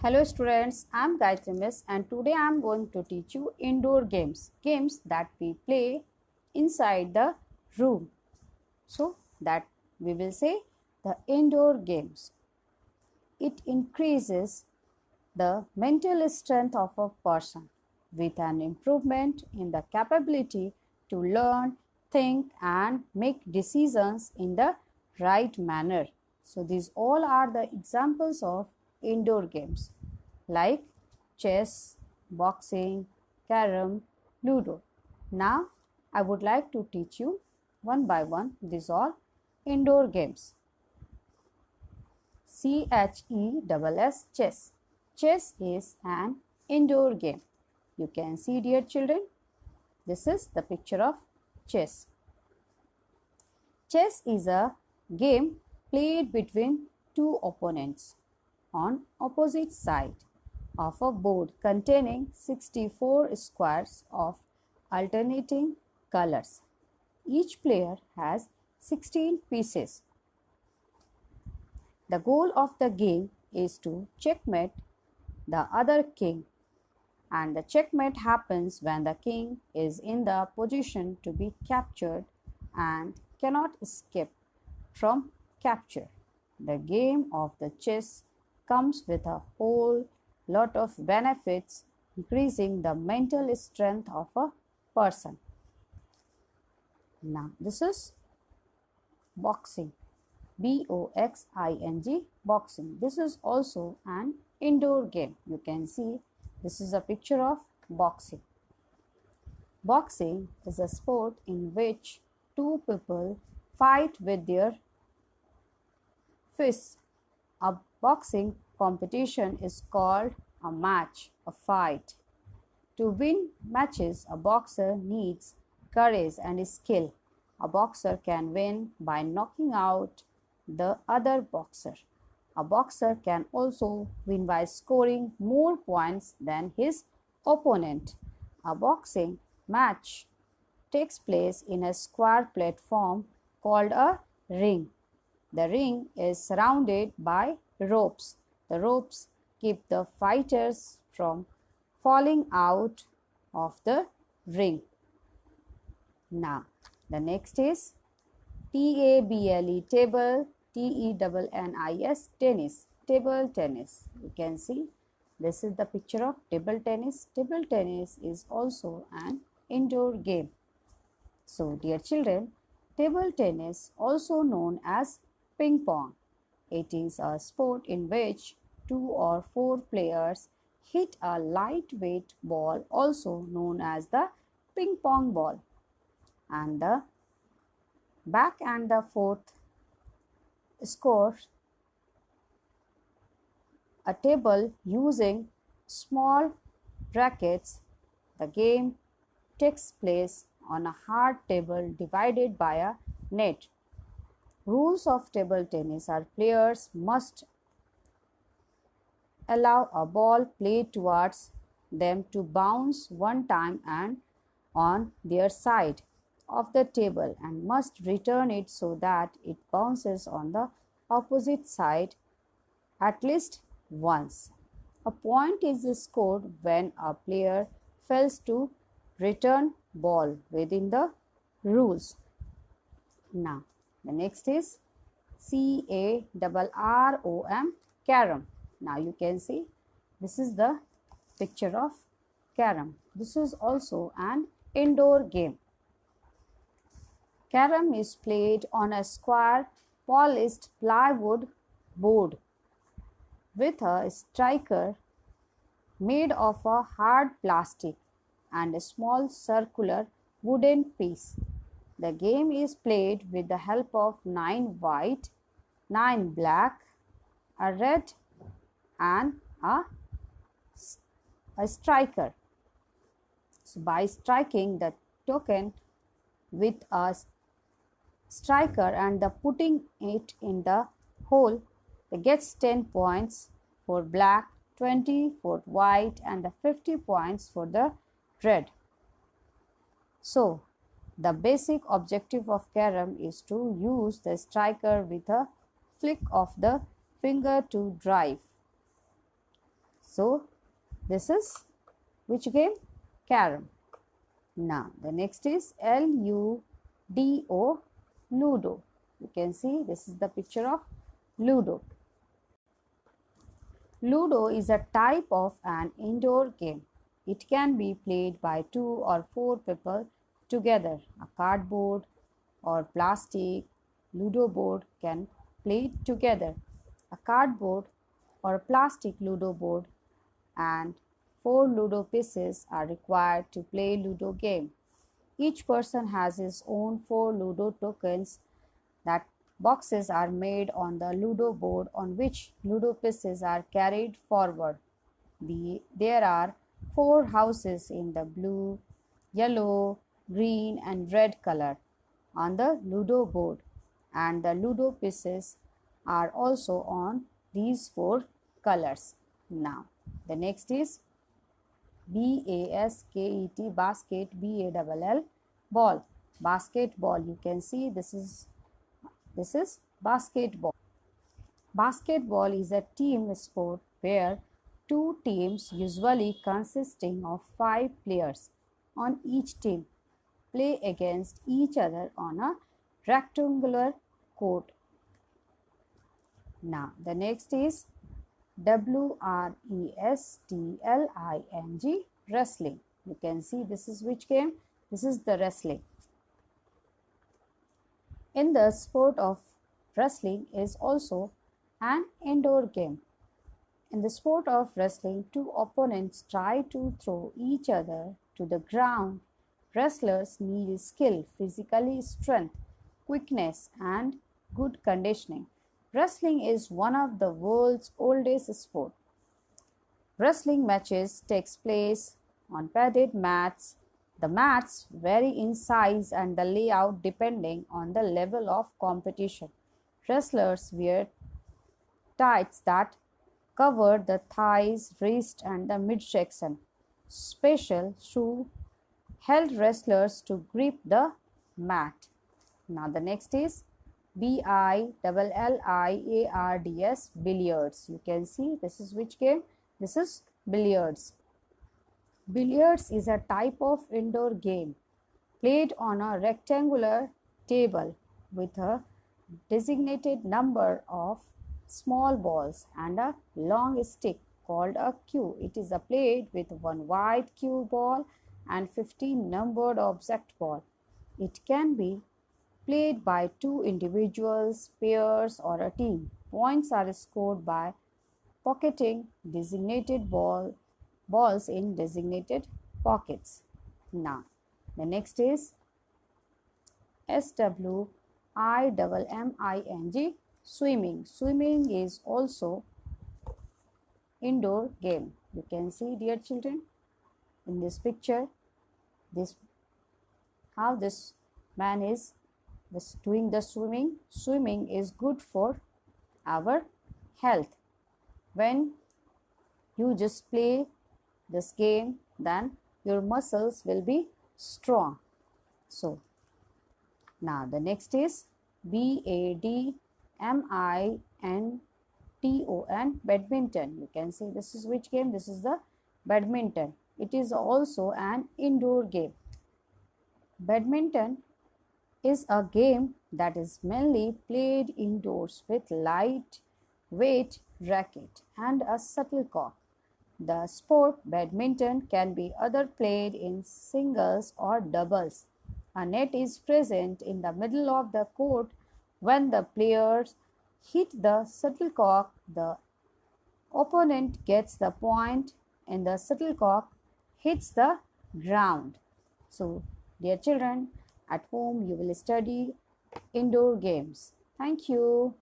Hello students, I am Gayatri Miss and today I am going to teach you indoor games that we play inside the room. So that we will say the indoor games. It increases the mental strength of a person with an improvement in the capability to learn, think and make decisions in the right manner. So these all are the examples of indoor games like chess, boxing, carom, ludo. Now I would like to teach you one by one these all indoor games. CHESS chess. Chess is an indoor game. You can see, dear children, this is the picture of chess. Chess is a game played between two opponents on opposite side of a board containing 64 squares of alternating colors. Each player has 16 pieces. The goal of the game is to checkmate the other king, and the checkmate happens when the king is in the position to be captured and cannot escape from capture. The game of the chess comes with a whole lot of benefits, increasing the mental strength of a person. Now this is boxing. BOXING, boxing. This is also an indoor game. You can see this is a picture of boxing. Boxing is a sport in which two people fight with their fists. A boxing competition is called a match, a fight. To win matches, a boxer needs courage and skill. A boxer can win by knocking out the other boxer. A boxer can also win by scoring more points than his opponent. A boxing match takes place in a square platform called a ring. The ring is surrounded by ropes. The ropes keep the fighters from falling out of the ring. Now, the next is TABLE, table, TENNIS, tennis, table tennis. You can see this is the picture of table tennis. Table tennis is also an indoor game. So, dear children, table tennis, also known as ping pong. It is a sport in which 2 or 4 players hit a lightweight ball, also known as the ping pong ball, and the back and the forth score a table using small brackets. The game takes place on a hard table divided by a net. Rules of table tennis are players must allow a ball played towards them to bounce one time and on their side of the table and must return it so that it bounces on the opposite side at least once. A point is scored when a player fails to return ball within the rules. Now, the next is CAROM, carom. Now you can see this is the picture of carom. This is also an indoor game. Carom is played on a square polished plywood board with a striker made of a hard plastic and a small circular wooden piece. The game is played with the help of 9 white, 9 black, a red and a striker. So by striking the token with a striker and the putting it in the hole, it gets 10 points for black, 20 for white and the 50 points for the red. So the basic objective of carom is to use the striker with a flick of the finger to drive. So this is which game? Carom. Now the next is Ludo, Ludo. You can see this is the picture of Ludo. Ludo is a type of an indoor game. It can be played by 2 or 4 people together. A cardboard or plastic Ludo board can play it together. A cardboard or plastic Ludo board and 4 Ludo pieces are required to play Ludo game. Each person has his own 4 Ludo tokens. That boxes are made on the Ludo board on which Ludo pieces are carried forward. There are 4 houses in the blue, yellow, green and red color on the Ludo board, and the Ludo pieces are also on these 4 colors. Now the next is basket, basket, ball, ball, basketball. You can see this is basketball. Basketball is a team sport where 2 teams, usually consisting of 5 players on each team, play against each other on a rectangular court. Now the next is wrestling, wrestling. You can see this is which game? This is the wrestling. In the sport of wrestling is also an indoor game. In the sport of wrestling, 2 opponents try to throw each other to the ground. Wrestlers need skill, physical strength, quickness and good conditioning. Wrestling is one of the world's oldest sports. Wrestling matches takes place on padded mats. The mats vary in size and the layout depending on the level of competition. Wrestlers wear tights that cover the thighs, wrist and the midsection. Special shoe help wrestlers to grip the mat. Now the next is billiards, billiards. You can see this is which game? This is billiards. Billiards is a type of indoor game played on a rectangular table with a designated number of small balls and a long stick called a cue. It is played with 1 white cue ball and 15 numbered object ball. It can be played by 2 individuals, pairs or a team. Points are scored by pocketing designated balls in designated pockets. Now the next is swiming, swimming. Swimming is also indoor game. You can see, dear children, in this picture how this man is doing the swimming. Swimming is good for our health. When you just play this game, then your muscles will be strong. So now the next is badminton, badminton. You can see this is which game? This is the badminton. It is also an indoor game. Badminton is a game that is mainly played indoors with light-weight racket and a shuttlecock. The sport badminton can be either played in singles or doubles. A net is present in the middle of the court. When the players hit the shuttlecock, the opponent gets the point and the shuttlecock hits the ground. So, dear children, at home you will study indoor games. Thank you.